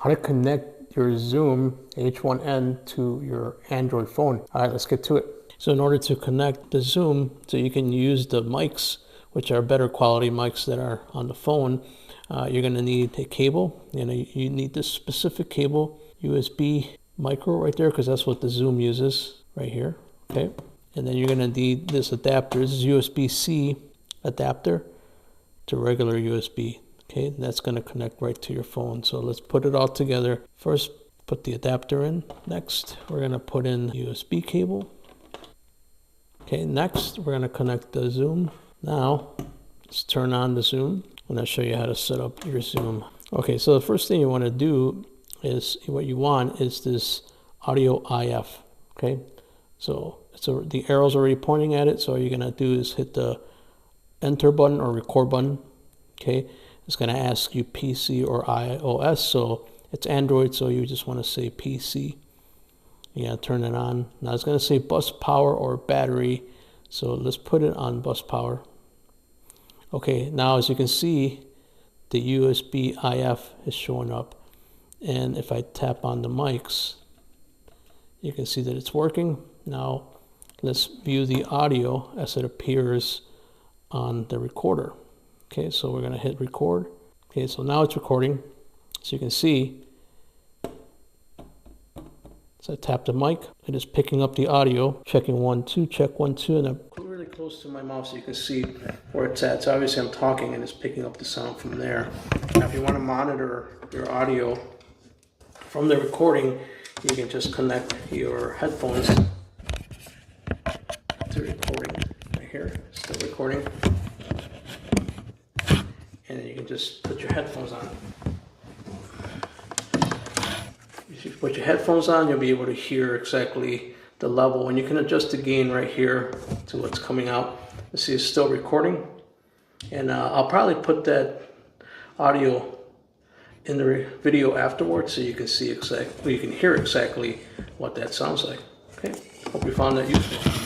how to connect your Zoom H1N to your Android phone. All right, let's get to it. So in order to connect the Zoom, so you can use the mics, which are better quality mics that are on the phone, you're going to need a cable. You need this specific cable, USB micro right there, because that's what the Zoom uses right here. Okay, and then you're going to need this adapter. This is USB-C adapter to regular USB. Okay, and that's going to connect right to your phone. So let's put it all together. First, put the adapter in. Next, we're going to put in USB cable. Okay, next, we're going to connect the Zoom. Now, let's turn on the Zoom. I'm going to show you how to set up your Zoom. Okay, so the first thing you want to do is, what you want is this audio IF. Okay, so the arrow's already pointing at it. So all you're going to do is hit the enter button or record button. Okay, it's going to ask you PC or iOS. So it's Android, so you just want to say PC. You gotta turn it on. Now it's gonna say bus power or battery. So let's put it on bus power. Okay, now as you can see, the USB IF is showing up. And if I tap on the mics, you can see that it's working. Now let's view the audio as it appears on the recorder. Okay, so we're gonna hit record. Okay, so now it's recording. So you can see, so I tap the mic, it is picking up the audio, checking 1, 2, check 1, 2, and I'm really close to my mouth so you can see where it's at. So obviously I'm talking and it's picking up the sound from there. Now if you want to monitor your audio from the recording, you can just connect your headphones to recording right here, still recording. And then you can just put your headphones on. If you put your headphones on, you'll be able to hear exactly the level, and you can adjust the gain right here to what's coming out. You see it's still recording, and I'll probably put that audio in the video afterwards so you can see exactly, you can hear exactly what that sounds like. Okay, hope you found that useful.